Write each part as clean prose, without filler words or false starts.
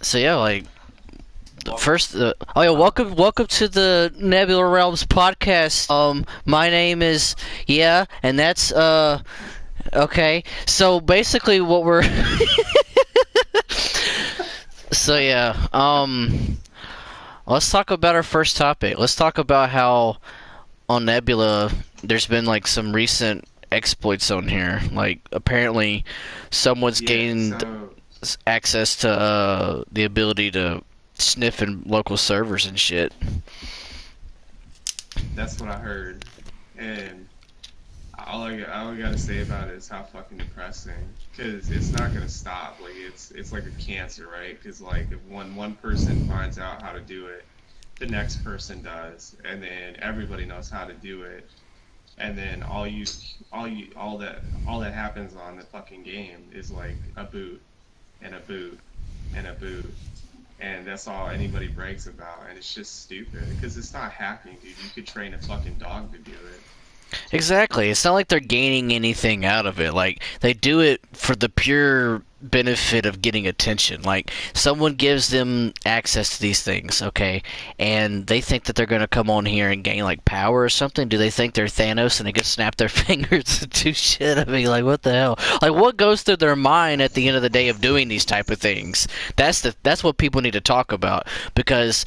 So yeah, like first, oh yeah, welcome to the Nebula Realms podcast. My name is and that's okay. So basically, what we're so yeah, let's talk about our first topic. Let's talk about how on Nebula there's been like some recent exploits on here. Like apparently, someone's Yeah, gained so access to the ability to sniff in local servers and shit. that's what I heard, and all I gotta say about it is how fucking depressing. Because it's not gonna stop. Like it's like a cancer, right? Because like if one person finds out how to do it, the next person does, and then everybody knows how to do it, and then all that happens on the fucking game is like a boot and a boot and a boot. And that's all anybody brags about, and it's just stupid because it's not hacking, dude. You could train a fucking dog to do it. Exactly. It's not like they're gaining anything out of it. Like they do it for the pure benefit of getting attention. Like someone gives them access to these things, okay, and they think that they're going to come on here and gain like power or something. Do they think they're Thanos and they can snap their fingers and do shit? I mean, like what the hell? Like what goes through their mind at the end of the day of doing these type of things? That's what people need to talk about because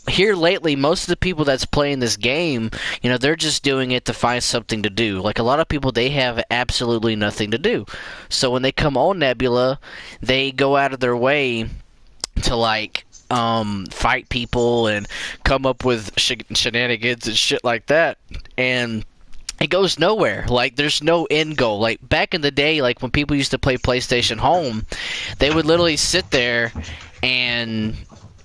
here lately, most of the people that's playing this game, they're just doing it to find something to do. Like a lot of people, they have absolutely nothing to do. So when they come on Nebula, they go out of their way to like fight people and come up with shenanigans and shit like that. And it goes nowhere. Like there's no end goal. Like back in the day, like when people used to play PlayStation Home, they would literally sit there and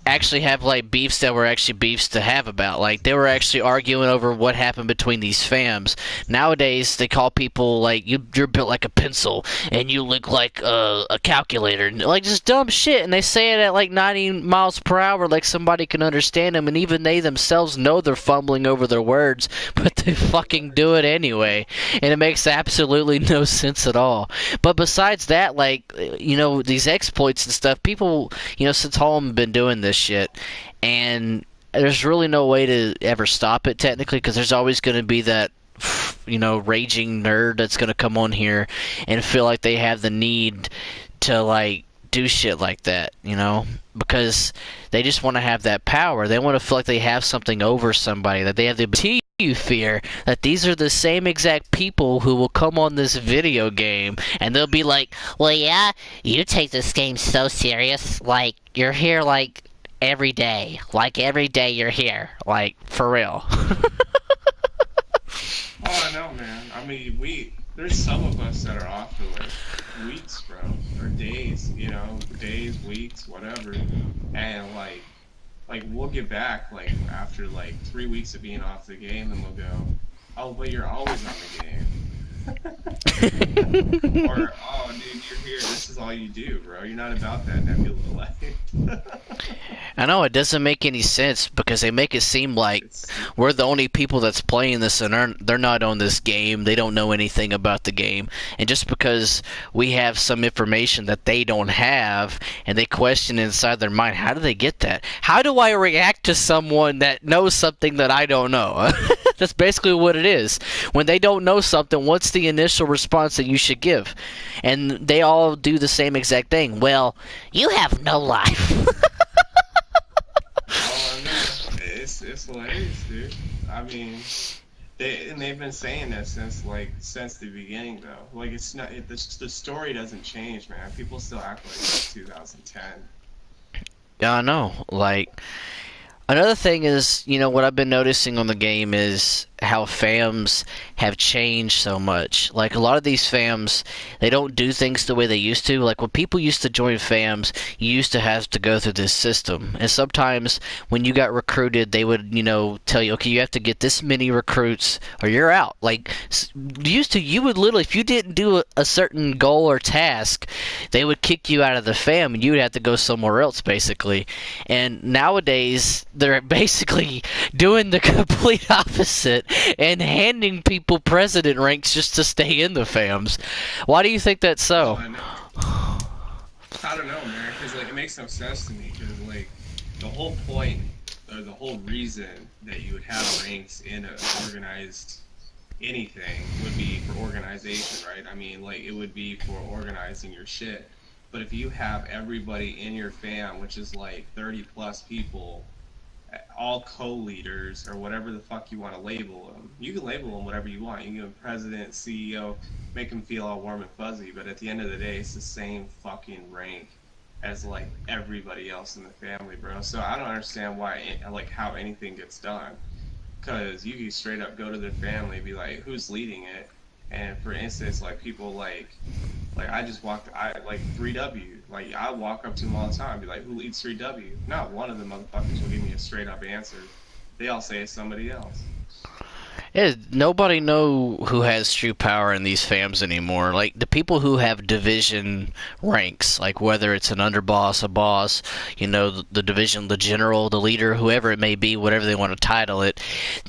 actually have like beefs that were actually beefs to have about. Like they were actually arguing over what happened between these fams. Nowadays they call people like you're built like a pencil and you look like a calculator, like just dumb shit. And they say it at like 90 miles per hour, like somebody can understand them. And even they themselves know they're fumbling over their words, but they fucking do it anyway. And it makes absolutely no sense at all. But besides that, like these exploits and stuff, people since Home have been doing this shit, and there's really no way to ever stop it technically because there's always going to be that raging nerd that's going to come on here and feel like they have the need to like do shit like that, because they just want to have that power. They want to feel like they have something over somebody, that they have the ability. You fear that these are the same exact people who will come on this video game and they'll be like, well, yeah, you take this game so serious, like you're here like every day you're here, like for real. Oh, I know, man. I mean, there's some of us that are off for like weeks, bro, or days. Days, weeks, whatever, and like we'll get back like after like 3 weeks of being off the game, and we'll go, oh, but you're always on the game. Or, oh, dude, you're here. This is all you do, bro. You're not about that Nebula life. I know it doesn't make any sense because they make it seem like It's we're the only people that's playing this and they're not on this game. They don't know anything about the game. And just because we have some information that they don't have and they question inside their mind, how do they get that? How do I react to someone that knows something that I don't know? That's basically what it is. When they don't know something, what's the initial response that you should give? And they all do the same exact thing. Well, you have no life. Oh, I know. It's hilarious, dude. I mean, they've been saying that since the beginning though. Like it's not the story doesn't change, man. People still act like it's 2010. Yeah, I know. Like, another thing is, what I've been noticing on the game is how fams have changed so much. Like a lot of these fams, they don't do things the way they used to. Like when people used to join fams, you used to have to go through this system. And sometimes when you got recruited, they would, tell you, okay, you have to get this many recruits or you're out. Like used to, you would literally, if you didn't do a certain goal or task, they would kick you out of the fam and you would have to go somewhere else basically. And nowadays, they're basically doing the complete opposite and handing people president ranks just to stay in the fams. Why do you think that's Oh, so? I know. I don't know, man, because like it makes no sense to me. Because like the whole point or the whole reason that you would have ranks in a organized anything would be for organization, right? I mean, like it would be for organizing your shit. But if you have everybody in your fam, which is like 30 plus people, all co-leaders or whatever the fuck you want to label them. You can label them whatever you want. You can give them president, CEO, make them feel all warm and fuzzy. But at the end of the day, it's the same fucking rank as like everybody else in the family, bro. So I don't understand why, like, how anything gets done. Because you can straight up go to their family, be like, who's leading it? And for instance, like people like I just walked, I like 3W. Like I walk up to them all the time, be like, "Who leads 3W?" Not one of the motherfuckers will give me a straight up answer. They all say it's somebody else. Nobody know who has true power in these fams anymore. Like the people who have division ranks, like whether it's an underboss, a boss, the division, the general, the leader, whoever it may be, whatever they want to title it,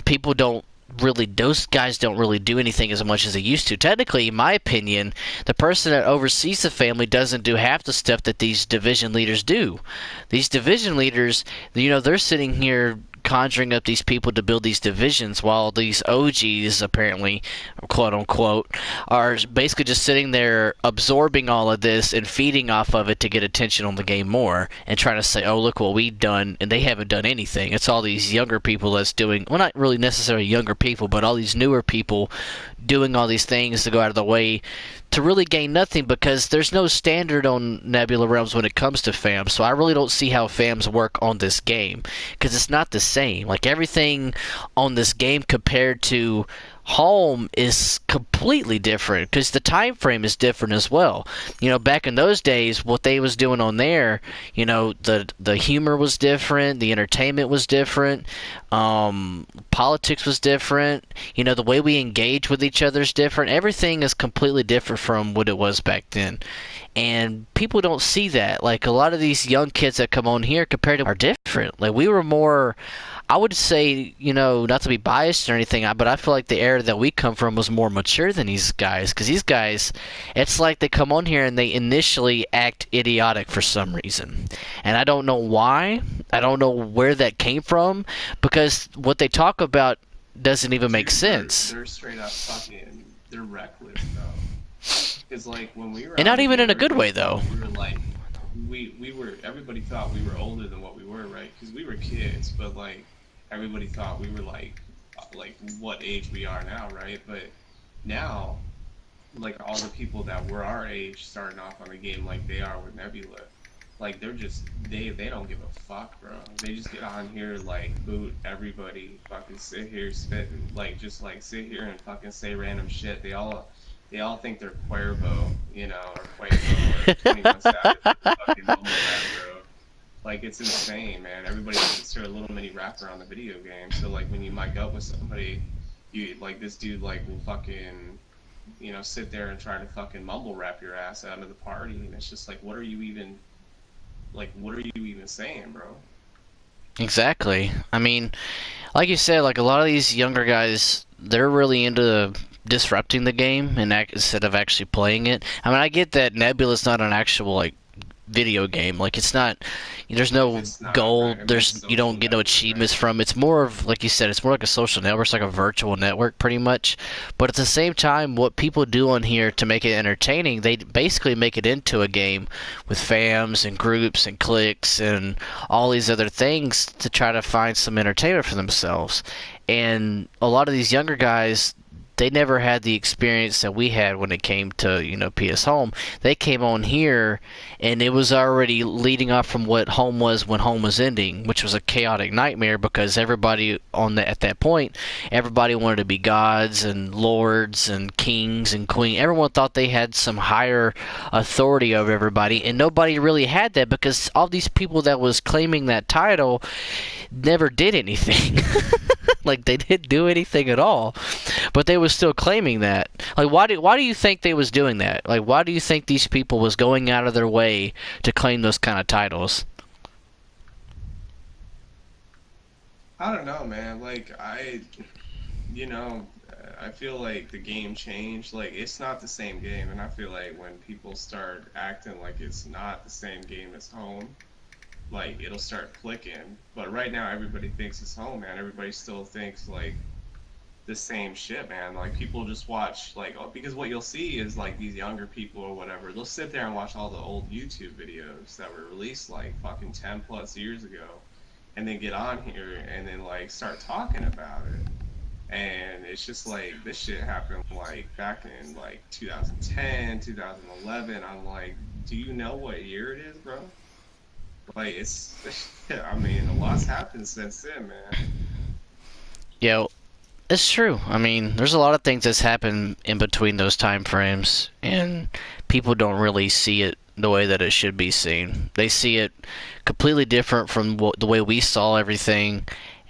people don't really, those guys don't really do anything as much as they used to. Technically, in my opinion, the person that oversees the family doesn't do half the stuff that these division leaders do. These division leaders, they're sitting here conjuring up these people to build these divisions while these OGs, apparently, quote unquote, are basically just sitting there absorbing all of this and feeding off of it to get attention on the game more and trying to say, oh, look what we've done, and they haven't done anything. It's all these younger people that's doing, well, not really necessarily younger people, but all these newer people doing all these things to go out of the way to really gain nothing, because there's no standard on Nebula Realms when it comes to FAMs. So I really don't see how FAMs work on this game, because it's not the same. Like everything on this game compared to home is completely different, because the time frame is different as well. Back in those days, what they was doing on there, the humor was different, the entertainment was different, politics was different. The way we engage with each other is different. Everything is completely different from what it was back then, and people don't see that. Like a lot of these young kids that come on here compared to are different. Like we were more, I would say, not to be biased or anything, but I feel like the era that we come from was more mature than these guys. Because these guys, it's like they come on here and they initially act idiotic for some reason. And I don't know why. I don't know where that came from. Because what they talk about doesn't even make Dude, they're sense. they're straight up fucking they're reckless, bro. Because like when we were And on not the even game, in a good everybody way, thought though. we were like we were everybody thought we were older than what we were, right? Because we were kids, but like everybody thought we were like what age we are now, right? But now like all the people that were our age starting off on the game like they are with Nebula, like they're just they don't give a fuck, bro. They just get on here like boot everybody, fucking sit here spit like just like sit here and fucking say random shit. They all think they're Cuervo, or Quavo or 21 Savage with the fucking mumble rap, bro. Like it's insane, man. Everybody thinks they're a little mini rapper on the video game. So like when you mic up with somebody, you like this dude like will fucking sit there and try to fucking mumble rap your ass out of the party, and it's just like, what are you even saying, bro? Exactly. I mean, like you said, like a lot of these younger guys, they're really into disrupting the game and instead of actually playing it. I mean, I get that Nebula's not an actual like video game. Like it's not. There's no It's not, gold. right? I mean, it's There's you social don't get no network, achievements right? from. It's more of like you said. It's more like a social network. It's like a virtual network, pretty much. But at the same time, what people do on here to make it entertaining, they basically make it into a game with fams and groups and cliques and all these other things to try to find some entertainment for themselves. And a lot of these younger guys, they never had the experience that we had when it came to PS Home. They came on here and it was already leading off from what Home was when Home was ending, which was a chaotic nightmare because everybody at that point, everybody wanted to be gods and lords and kings and queens. Everyone thought they had some higher authority over everybody, and nobody really had that because all these people that was claiming that title never did anything. Like they didn't do anything at all, but they was still claiming that. Like why do you think they was doing that? Like why do you think these people was going out of their way to claim those kind of titles? I don't know, man. Like you know, I feel like the game changed. Like it's not the same game, and I feel like when people start acting like it's not the same game as home, like it'll start clicking. But right now, everybody thinks it's home, man. Everybody still thinks like the same shit, man. Like people just watch like oh, because what you'll see is like these younger people or whatever, they'll sit there and watch all the old YouTube videos that were released like fucking 10 plus years ago, and then get on here and then like start talking about it. And it's just like this shit happened like back in like 2010, 2011. I'm like, do you know what year it is, bro? Like it's, I mean, a lot's happened since then, man. Yeah, it's true. I mean, there's a lot of things that's happened in between those time frames, and people don't really see it the way that it should be seen. They see it completely different from the way we saw everything.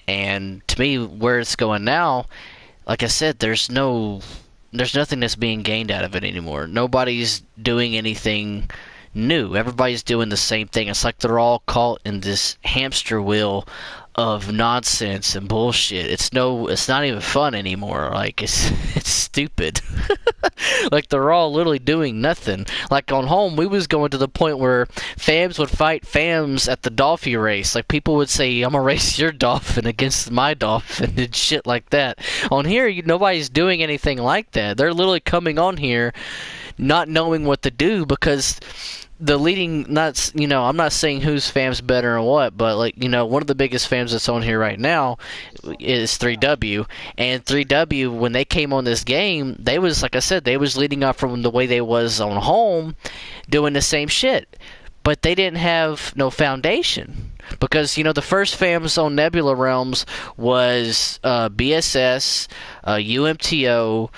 And to me, where it's going now, like I said, there's nothing that's being gained out of it anymore. Nobody's doing anything new. Everybody's doing the same thing. It's like they're all caught in this hamster wheel of nonsense and bullshit. It's not even fun anymore. Like it's stupid. Like they're all literally doing nothing. Like on home, we was going to the point where fams would fight fams at the Dolphin race. Like people would say, "I'm gonna race your dolphin against my dolphin" and shit like that. On here, nobody's doing anything like that. They're literally coming on here not knowing what to do because the leading, not, I'm not saying whose fam's better and what, but like, one of the biggest fams that's on here right now is 3W. And 3W, when they came on this game, they was, like I said, they was leading up from the way they was on home, doing the same shit. But they didn't have no foundation. Because, the first fams on Nebula Realms was BSS, UMTO,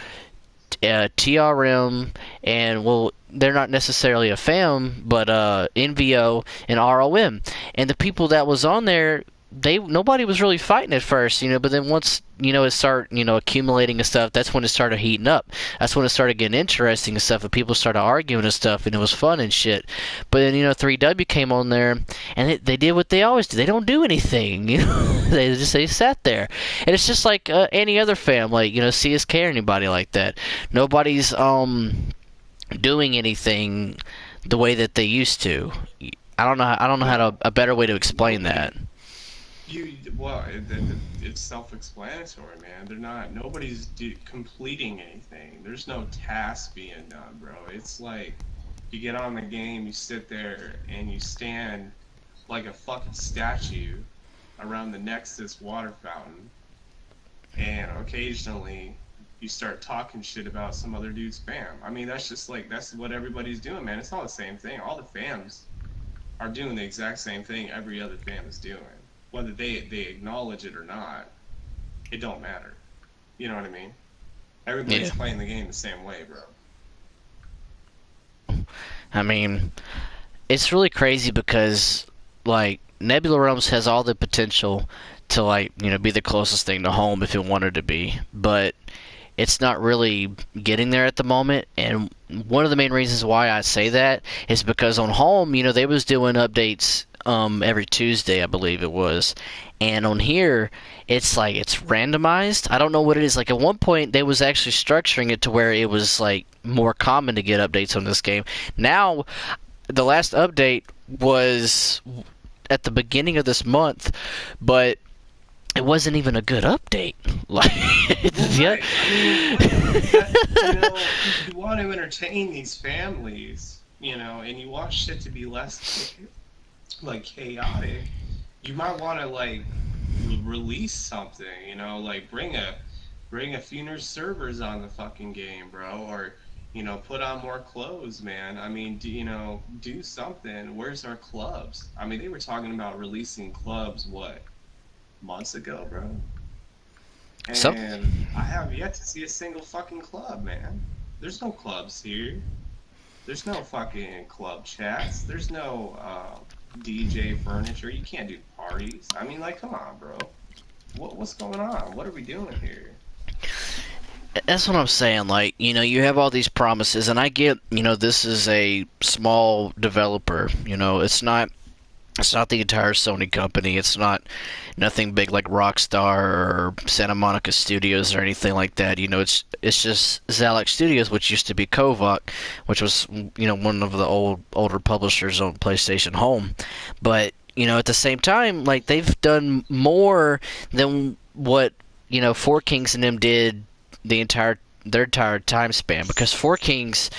TRM, and well, they're not necessarily a fam, but NVO and ROM. And the people that was on there, nobody was really fighting at first, but then once it started accumulating and stuff, that's when it started heating up. That's when it started getting interesting and stuff, and people started arguing and stuff, and it was fun and shit. But then 3W came on there, and they did what they always do. They don't do anything, they sat there, and it's just like any other fam, like CSK or anybody like that. Nobody's doing anything the way that they used to. I don't know how to a better way to explain that. Well, it's self-explanatory, man. Nobody's completing anything. There's no task being done, bro. It's like you get on the game, you sit there, and you stand like a fucking statue around the Nexus water fountain, and occasionally you start talking shit about some other dude's fam. I mean, that's just like, that's what everybody's doing, man. It's all the same thing. All the fams are doing the exact same thing every other fam is doing. Whether they acknowledge it or not, it don't matter. You know what I mean? Everybody's playing the game the same way, bro. I mean, it's really crazy because, like, Nebula Realms has all the potential to, like, be the closest thing to home if it wanted to be, but it's not really getting there at the moment. And one of the main reasons why I say that is because on home, they was doing updates every Tuesday, I believe it was. And on here, it's like it's randomized. I don't know what it is. Like at one point, they was actually structuring it to where it was like more common to get updates on this game. Now, the last update was at the beginning of this month, but it wasn't even a good update. Like, yeah. I mean, you want to entertain these families, and you want shit to be less like chaotic. You might want to like release something, like bring a few new servers on the fucking game, bro, or put on more clothes, man. I mean, do something. Where's our clubs? I mean, they were talking about releasing clubs what, months ago, bro. So, And I have yet to see a single fucking club, man. There's no clubs here. There's no fucking club chats. There's no DJ furniture. You can't do parties. I mean, like, come on, bro. What's going on? What are we doing here? that's what I'm saying. Like, you have all these promises, and I get, this is a small developer. It's not It's not the entire Sony company. It's not nothing big like Rockstar or Santa Monica Studios or anything like that. It's just Zalac Studios, which used to be Kovac, which was one of the older publishers on PlayStation Home. But at the same time, like they've done more than what Four Kings and them did their entire time span. Because Four Kings,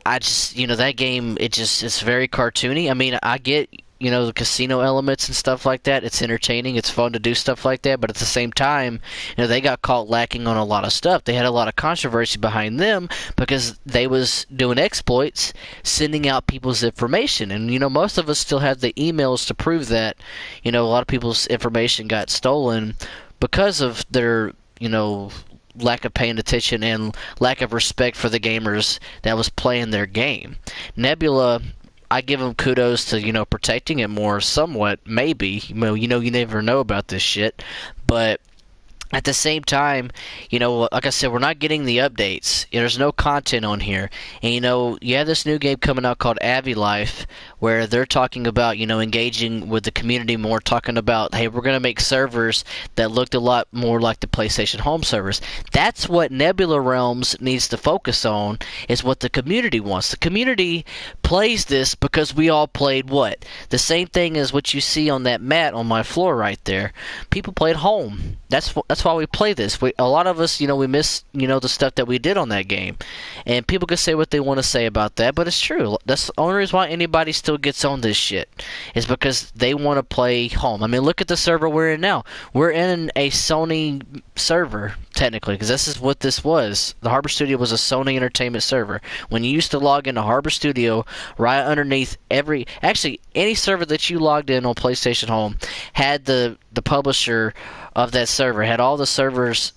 I just that game, it's very cartoony. I mean, I get the casino elements and stuff like that. It's entertaining. It's fun to do stuff like that. But at the same time, they got caught lacking on a lot of stuff. They had a lot of controversy behind them because they was doing exploits, sending out people's information. And most of us still have the emails to prove that a lot of people's information got stolen because of their lack of paying attention and lack of respect for the gamers that was playing their game. Nebula, I give him kudos to protecting it more, somewhat, maybe. You never know about this shit, but at the same time, like I said, we're not getting the updates. There's no content on here. And, you have this new game coming out called Avi Life, where they're talking about, engaging with the community more, talking about, hey, we're going to make servers that looked a lot more like the PlayStation Home servers. That's what Nebula Realms needs to focus on, is what the community wants. The community plays this because we all played what? The same thing as what you see on that mat on my floor right there. People played Home. That's why we play this. A lot of us, we miss, the stuff that we did on that game, and people can say what they want to say about that, but it's true. That's the only reason why anybody still gets on this shit, is because they want to play Home. I mean, look at the server we're in now. We're in a Sony server technically, because this is what this was. The Harbor Studio was a Sony Entertainment server. When you used to log into Harbor Studio, right underneath any server that you logged in on PlayStation Home had the publisher of that server, had all the servers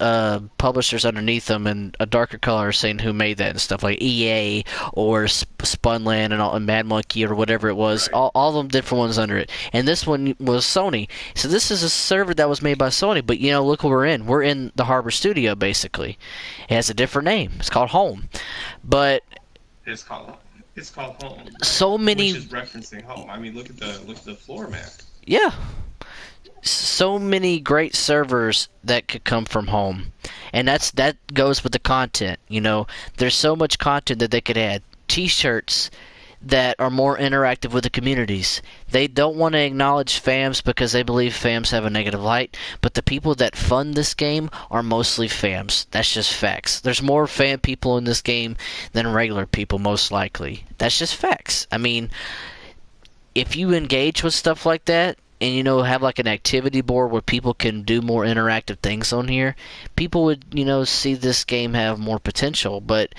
publishers underneath them in a darker color saying who made that and stuff, like EA or Spunland and Mad Monkey or whatever it was. Right. All of them different ones under it, and this one was Sony. So this is a server that was made by Sony, but look what we're in the Harbor Studio. Basically it has a different name. It's called Home, but It's called it's called Home, right? so Which many, is referencing Home. I mean, look at the floor map. yeah, so many great servers that could come from Home, and that goes with the content. There's so much content that they could add. T-shirts that are more interactive with the communities. They don't want to acknowledge fams because they believe fams have a negative light, but the people that fund this game are mostly fams. That's just facts. There's more fan people in this game than regular people, most likely. That's just facts. I mean, if you engage with stuff like that, and have like an activity board where people can do more interactive things on here, people would see this game have more potential. But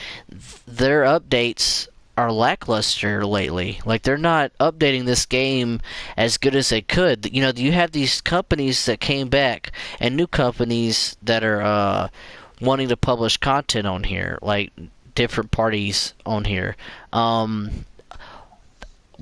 their updates are lackluster lately. Like, they're not updating this game as good as they could. You have these companies that came back and new companies that are wanting to publish content on here, like different parties on here.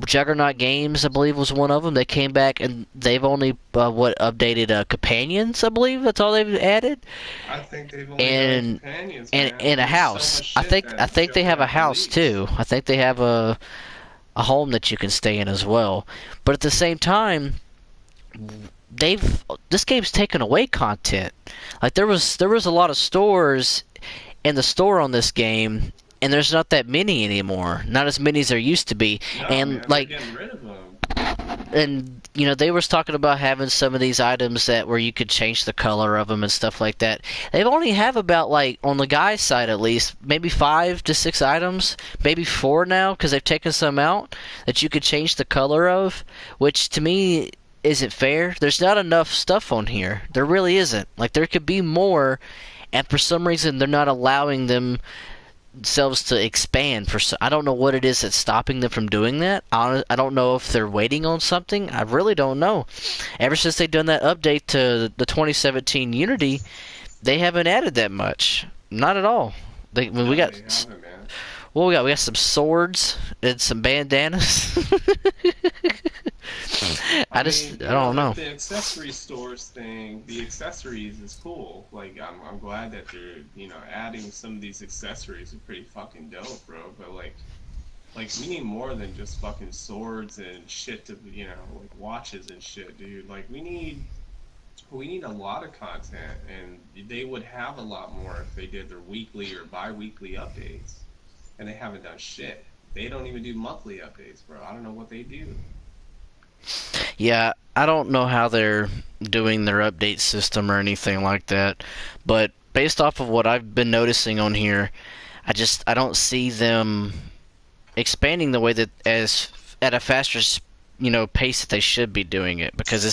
Juggernaut Games, I believe, was one of them. They came back and they've only updated companions. I believe that's all they've added, I think they've only done and companions, and man. in a There's so house. much I shit think I that think they have a Juggernaut house released. too. I think they have a home that you can stay in as well. But at the same time, this game's taken away content. Like, there was a lot of stores in the store on this game, and there's not that many anymore. Not as many as there used to be. No, And man, they're like, getting rid of them. they was talking about having some of these items that where you could change the color of them and stuff like that. They only have about, like, on the guy's side at least, maybe 5 to 6 items, maybe 4 now, because they've taken some out that you could change the color of, which to me isn't fair. There's not enough stuff on here. There really isn't. Like, there could be more, and for some reason they're not allowing themselves to expand. I don't know what it is that's stopping them from doing that. I don't know if they're waiting on something. I really don't know. Ever since they've done that update to the 2017 Unity, they haven't added that much. Not at all. We No, got, they haven't, man. well, we got some swords and some bandanas. I mean, I don't like know. the accessory stores thing, the accessories is cool. Like, I'm glad that they're, adding some of these accessories are pretty fucking dope, bro. But like, Like we need more than just fucking swords and shit to, you know, like watches and shit, dude. Like we need a lot of content, and they would have a lot more if they did their weekly or bi-weekly updates. And they haven't done shit. They don't even do monthly updates, bro. I don't know what they do. Yeah, I don't know how they're doing their update system or anything like that, but based off of what I've been noticing on here, I don't see them expanding the way that as at a faster pace that they should be doing it, because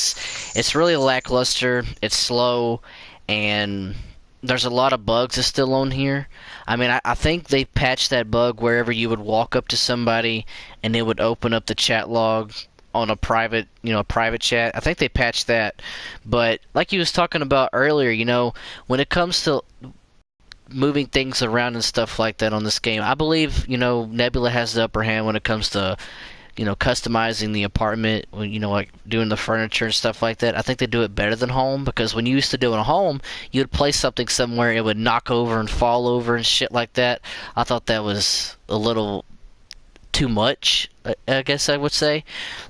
it's really lackluster, it's slow, and there's a lot of bugs that's still on here. I mean, I think they patched that bug wherever you would walk up to somebody and it would open up the chat log on a private, private chat. I think they patched that. But like you was talking about earlier, when it comes to moving things around and stuff like that on this game, I believe, Nebula has the upper hand when it comes to customizing the apartment, like doing the furniture and stuff like that. I think they do it better than home, because when you used to do it at home, you would place something somewhere, it would knock over and fall over and shit like that. I thought that was a little too much, I guess I would say.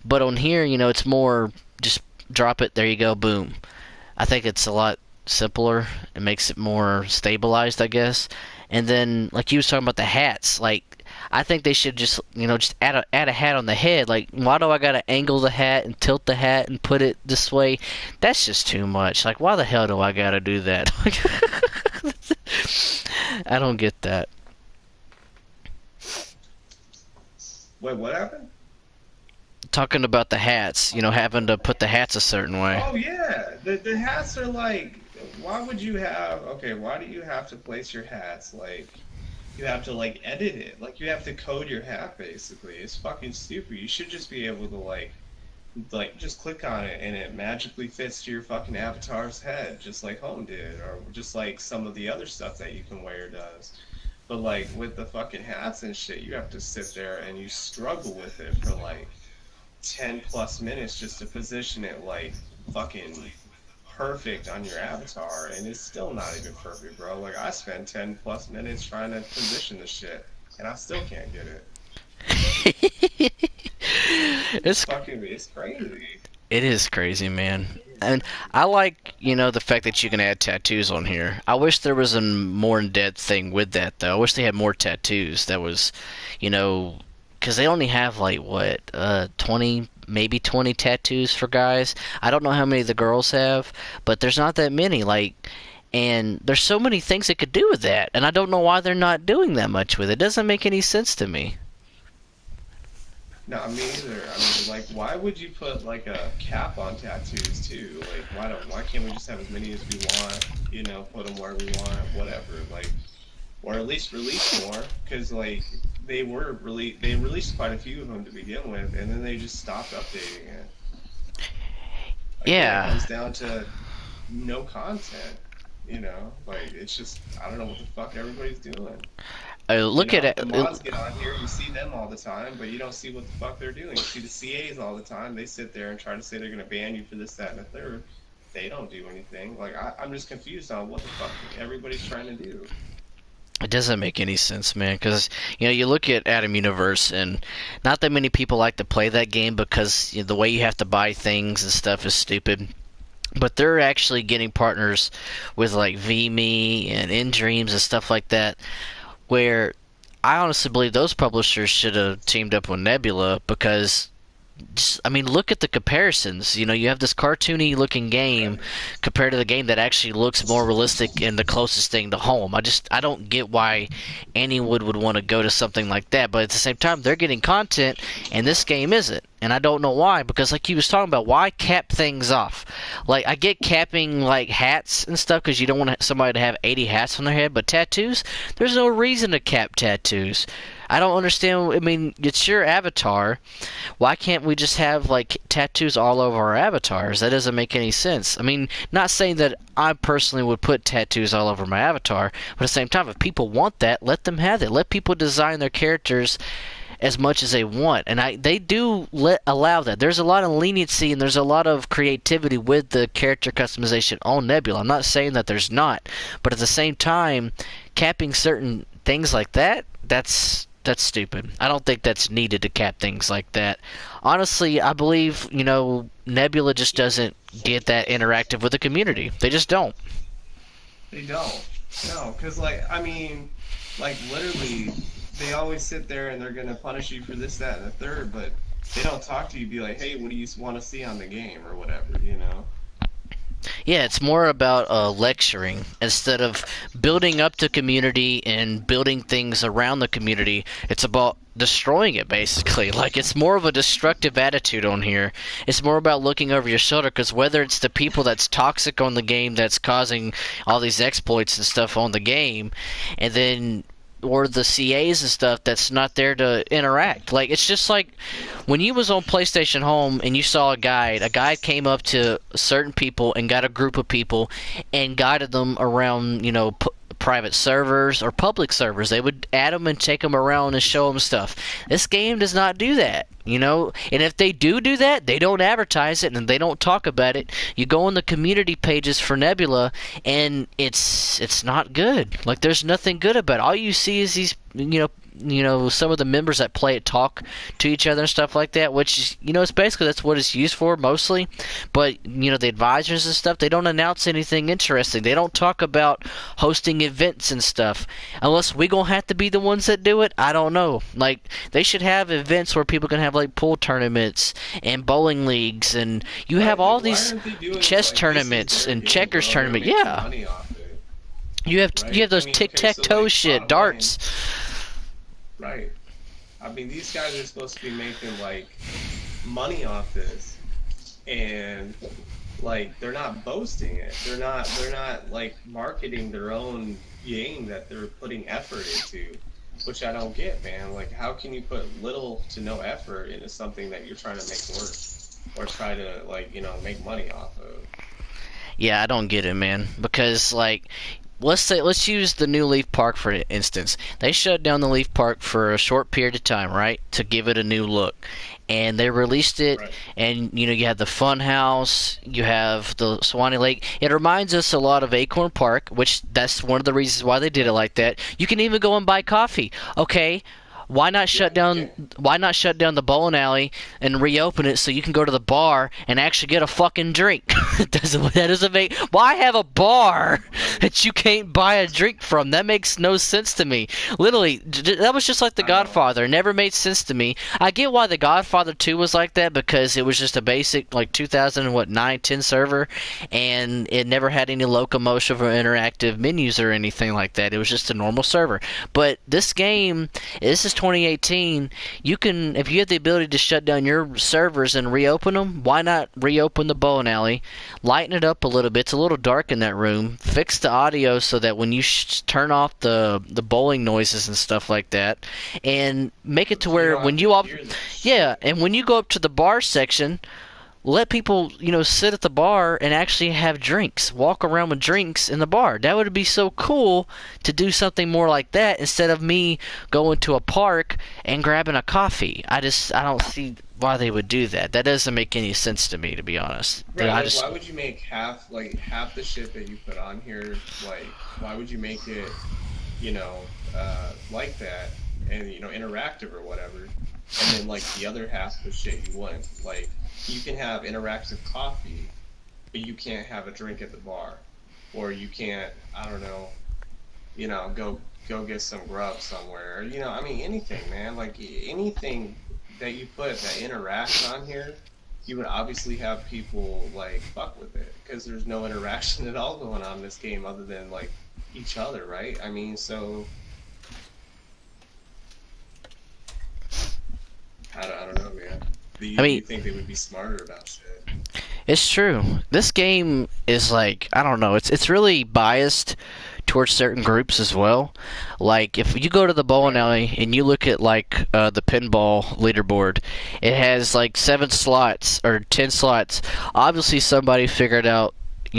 But on here, it's more just drop it, there you go, boom. I think it's a lot simpler. It makes it more stabilized, I guess. And then, like you was talking about the hats, like I think they should just add a hat on the head. Like, why do I gotta angle the hat and tilt the hat and put it this way? That's just too much. Like, why the hell do I gotta do that? I don't get that. Wait, what happened? Talking about the hats, having to put the hats a certain way. Oh yeah, the hats are like, why would you have? Okay, why do you have to place your hats like? You have to like edit it, like you have to code your hat basically. It's fucking stupid. You should just be able to like just click on it and it magically fits to your fucking avatar's head, just like Home did, or just like some of the other stuff that you can wear does. But like with the fucking hats and shit, you have to sit there and you struggle with it for like 10 plus minutes just to position it like fucking perfect on your avatar, and it's still not even perfect, bro. Like I spent 10 plus minutes trying to position the shit and I still can't get it. it's It's crazy. It is crazy, man. And I like, the fact that you can add tattoos on here. I wish there was a more in-depth thing with that, though. I wish they had more tattoos. That was, you know, because they only have like what, 20, maybe 20 tattoos for guys. I don't know how many the girls have, but there's not that many. Like, and there's so many things they could do with that, and I don't know why they're not doing that much with it. It doesn't make any sense to me. No, me either. I mean, like, why would you put like a cap on tattoos too? Like, why can't we just have as many as we want? You know, put them where we want, whatever. Like, or at least release more, because like they released quite a few of them to begin with, and then they just stopped updating it. Again, it Yeah. comes down to no content. You know, like it's just I don't know what the fuck everybody's doing. You Look at know, it. the mods get on here, you see them all the time, but you don't see what the fuck they're doing. You see the CAs all the time. They sit there and try to say they're gonna ban you for this, that, and the third. They don't do anything. Like I'm just confused on what the fuck everybody's trying to do. It doesn't make any sense, man. Because you look at Atom Universe, and not that many people like to play that game because the way you have to buy things and stuff is stupid. But they're actually getting partners with like VMe and InDreams and stuff like that, where I honestly believe those publishers should have teamed up with Nebula, because just, I mean, look at the comparisons. You have this cartoony looking game Right. compared to the game that actually looks more realistic and the closest thing to home. I don't get why anyone would want to go to something like that. But at the same time, they're getting content, and this game isn't. And I don't know why, because like you was talking about, why cap things off? Like, I get capping like hats and stuff because you don't want somebody to have 80 hats on their head, but tattoos, there's no reason to cap tattoos. I don't understand. I mean, it's your avatar. Why can't we just have like tattoos all over our avatars? That doesn't make any sense. I mean, not saying that I personally would put tattoos all over my avatar, but at the same time, if people want that, let them have it. Let people design their characters as much as they want, and they do allow that. There's a lot of leniency and there's a lot of creativity with the character customization on Nebula. I'm not saying that there's not, but at the same time, capping certain things like that, That's stupid. I don't think that's needed to cap things like that. Honestly, I believe, Nebula just doesn't get that interactive with the community. They just don't. They don't. No, because like I mean, like literally, they always sit there and they're gonna punish you for this, that, and the third, but they don't talk to you. Be like, hey, what do you want to see on the game or whatever, you know? Yeah, it's more about lecturing instead of building up the community and building things around the community. It's about destroying it, basically. Like, it's more of a destructive attitude on here. It's more about looking over your shoulder, because whether it's the people that's toxic on the game that's causing all these exploits and stuff on the game, and then or the CAs and stuff that's not there to interact. Like, it's just like when you was on PlayStation Home and you saw a guide came up to certain people and got a group of people and guided them around, private servers or public servers. They would add them and take them around and show them stuff. This game does not do that, And if they do that, they don't advertise it and they don't talk about it. You go on the community pages for Nebula, and it's not good. Like, there's nothing good about it. All you see is these, some of the members that play it talk to each other and stuff like that, which is, it's basically that's what it's used for mostly. But, the advisors and stuff, they don't announce anything interesting. They don't talk about hosting events and stuff. Unless we gonna have to be the ones that do it, I don't know. Like, they should have events where people can have, like, pool tournaments and bowling leagues, and you have Right? all Like, why these aren't they doing chess like this is tournaments their and game, checkers bro? They're tournament. making Yeah. money off it, You right? have I mean, okay, so tic-tac-toe like shit, bottom line, darts. right? I mean, these guys are supposed to be making like money off this, and like they're not boasting it. They're not like marketing their own game that they're putting effort into, which I don't get, man. Like, how can you put little to no effort into something that you're trying to make work or try to like, make money off of? Yeah, I don't get it, man. Because, like, let's use the new Leaf Park for instance. They shut down the Leaf Park for a short period of time, right, to give it a new look. And they released it, Right. and you have the Fun House, you have the Swanee Lake. It reminds us a lot of Acorn Park, which that's one of the reasons why they did it like that. You can even go and buy coffee. Okay, why not Yeah, shut you down? can. Why not shut down the bowling alley and reopen it so you can go to the bar and actually get a fucking drink? That doesn't make. Why have a bar Right. that you can't buy a drink from? That makes no sense to me. Literally, that was just like The I know. Godfather. It never made sense to me. I get why The Godfather 2 was like that, because it was just a basic like 2009, 10 server, and it never had any locomotion or interactive menus or anything like that. It was just a normal server. But this is 2018. You can, if you have the ability to shut down your servers and reopen them, why not reopen the bowling alley, lighten it up a little bit. It's a little dark in that room. Fix the audio so that when you turn off the bowling noises and stuff like that, and make it to So you where don't have when to you up, hear that yeah, shit. and when you go up to the bar section, let people, sit at the bar and actually have drinks. Walk around with drinks in the bar. That would be so cool to do something more like that instead of me going to a park and grabbing a coffee. I don't see why they would do that. That doesn't make any sense to me, to be honest. Right, I like just why would you make half the shit that you put on here, like why would you make it, like that and interactive or whatever, and then like the other half of the shit you wouldn't. Like, you can have interactive coffee, but you can't have a drink at the bar. Or you can't, I don't know, go get some grub somewhere. Or, I mean anything, man. Like anything that you put that interacts on here, you would obviously have people like fuck with it because there's no interaction at all going on in this game other than like each other, right? I mean, so I don't know, man. I Do you mean, think they would be smarter about shit? it's true. This game is like, I don't know. It's really biased towards certain groups as well. Like, if you go to the bowling Right. alley and you look at like the pinball leaderboard, it has like 7 slots or 10 slots. Obviously, somebody figured out, a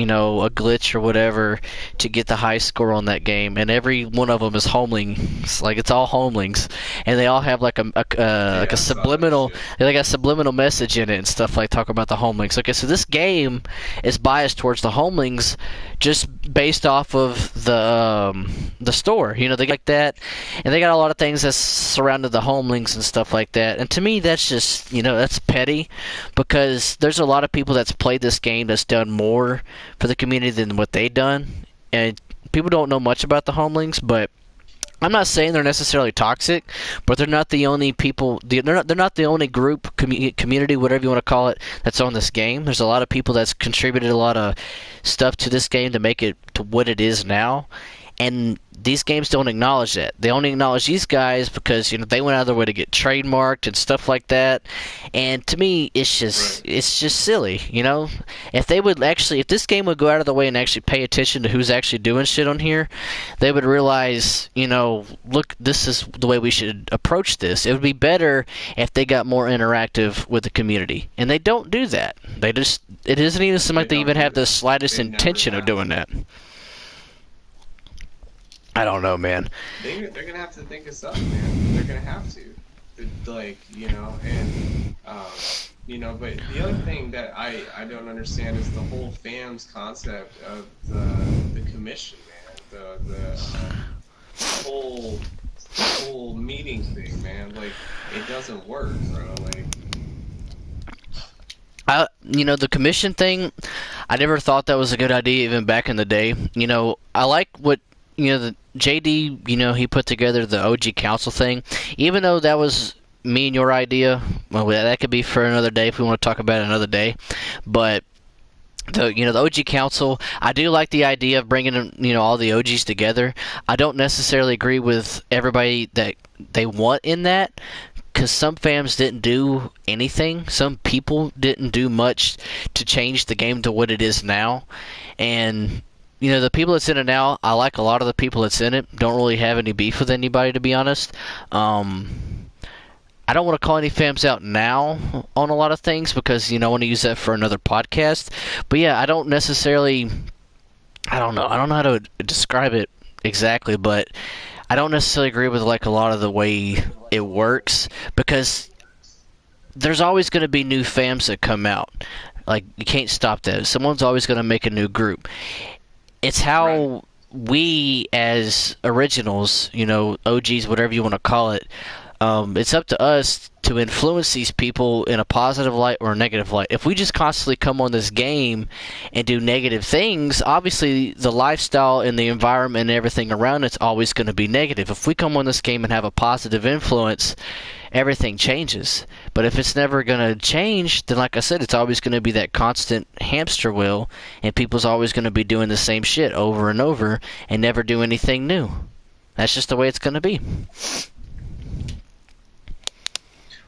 glitch or whatever to get the high score on that game, and every one of them is homelings. Like, it's all homelings, and they all have like like Yeah, a I saw that subliminal, shit. like a subliminal message in it and stuff, like talking about the homelings. Okay, so this game is biased towards the homelings just based off of the store. You know, they like that, and they got a lot of things that surrounded the homelings and stuff like that. And to me, that's just, you know, that's petty, because there's a lot of people that's played this game that's done more for the community than what they done, and people don't know much about the homelings, but I'm not saying they're necessarily toxic, but they're not the only people. They're not the only group, community, whatever you want to call it, that's on this game. There's a lot of people that's contributed a lot of stuff to this game to make it to what it is now, and these games don't acknowledge that. They only acknowledge these guys because, you know, they went out of their way to get trademarked and stuff like that. And to me, Right. it's just silly, you know. If they would actually, if this game would go out of the way and actually pay attention to who's actually doing shit on here, they would realize, you know, look, this is the way we should approach this. It would be better if they got more interactive with the community, and they don't do that. They just, it doesn't even seem They like they don't even do have the that. slightest They never intention of have. doing that. I don't know, man. They're gonna have to think of something, man. They're gonna have to. Like, you know, and you know, but the other thing that I don't understand is the whole FAMS concept of the commission, man. The whole meeting thing, man. Like, it doesn't work, bro. Like, You know, the commission thing, I never thought that was a good idea even back in the day. You know, I like what, you know, the JD, you know, he put together the OG Council thing. Even though that was me and your idea, well, that could be for another day if we want to talk about it another day. But the OG Council, I do like the idea of bringing, you know, all the OGs together. I don't necessarily agree with everybody that they want in that, because some fans didn't do anything. Some people didn't do much to change the game to what it is now. And, you know, the people that's in it now, I like a lot of the people that's in it. Don't really have any beef with anybody, to be honest. I don't want to call any fams out now on a lot of things because, you know, I want to use that for another podcast. But yeah, I don't necessarily, I don't know. I don't know how to describe it exactly, but I don't necessarily agree with like a lot of the way it works, because there's always going to be new fams that come out. Like, you can't stop that. Someone's always going to make a new group. It's right. how we as originals, you know, OGs, whatever you want to call it, it's up to us to influence these people in a positive light or a negative light. If we just constantly come on this game and do negative things, obviously the lifestyle and the environment and everything around it's always going to be negative. If we come on this game and have a positive influence, everything changes. But if it's never going to change, then like I said, it's always going to be that constant hamster wheel, and people's always going to be doing the same shit over and over and never do anything new. That's just the way it's going to be.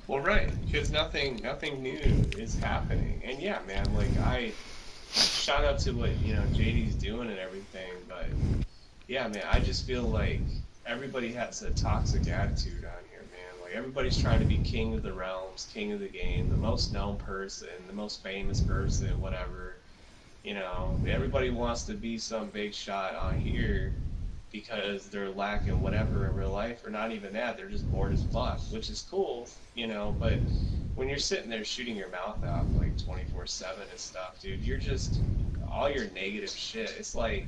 Well, right, because nothing new is happening. And yeah, man, like, I shout out to what, you know, JD's doing and everything, but yeah, man, I just feel like everybody has a toxic attitude on here, man. Like, everybody's trying to be king of the realms, king of the game, the most known person, the most famous person, whatever. You know, everybody wants to be some big shot on here because they're lacking whatever in real life, or not even that, they're just bored as fuck, which is cool, you know, but when you're sitting there shooting your mouth out like 24/7 and stuff, dude, you're just all your negative shit. It's like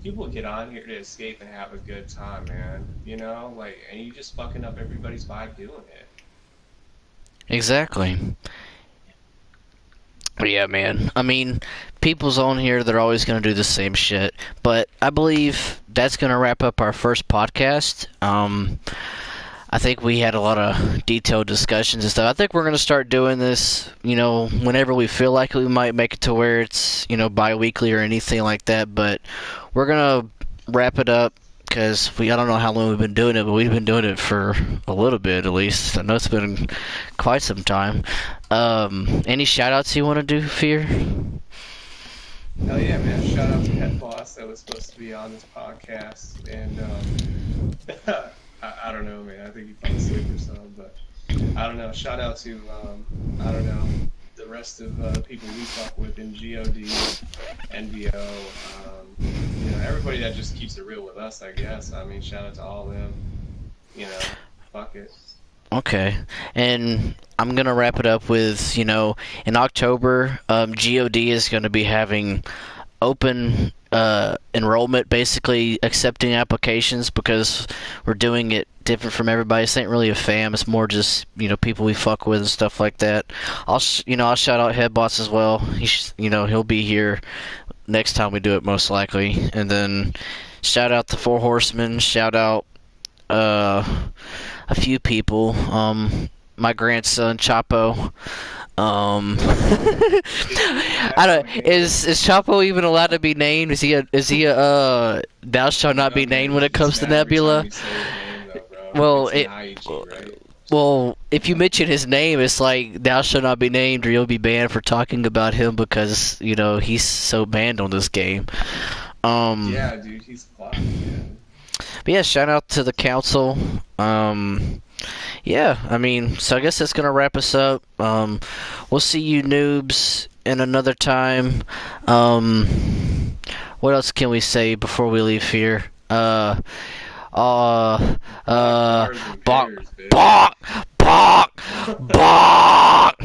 people get on here to escape and have a good time, man. You know, like, and you just fucking up everybody's vibe doing it. Exactly. But yeah, man. I mean, people's on here, they're always going to do the same shit. But I believe that's going to wrap up our first podcast. I think we had a lot of detailed discussions and stuff. I think we're going to start doing this, you know, whenever we feel like we might make it to where it's, you know, bi-weekly or anything like that. But we're going to wrap it up because I don't know how long we've been doing it, but we've been doing it for a little bit at least. I know it's been quite some time. Any shout outs you want to do, Fear? Hell yeah, man. Shout out to Head Boss that was supposed to be on this podcast. And I don't know, man. I think he fell asleep or something, but I don't know. Shout out to I don't know, the rest of the people we fuck with in GOD, NBO, you know, everybody that just keeps it real with us, I guess. I mean, shout out to all of them. You know, fuck it. Okay, and I'm gonna wrap it up with, you know, in October, GOD is gonna be having open enrollment, basically accepting applications, because we're doing it different from everybody. This ain't really a fam. It's more just people we fuck with and stuff like that. I'll shout out Headbots as well. He'll be here next time we do it most likely. And then shout out the Four Horsemen. Shout out uh, a few people. My grandson Chapo. I don't. Is Chapo even allowed to be named? Is he a thou shalt not be No, man, named when he it gets comes to mad every time Nebula? you say his name, though, bro. Well, It's an it. IEG, right? Well, if you mention his name, it's like thou shalt not be named, or you'll be banned for talking about him because he's so banned on this game. Yeah, dude, he's clapped, man. But yeah, shout out to the council. Yeah, I mean, so I guess that's gonna wrap us up. We'll see you noobs in another time. What else can we say before we leave here? Uh, Black uh, cars and Bok, bears, bitch. Bok, Bok, Bok.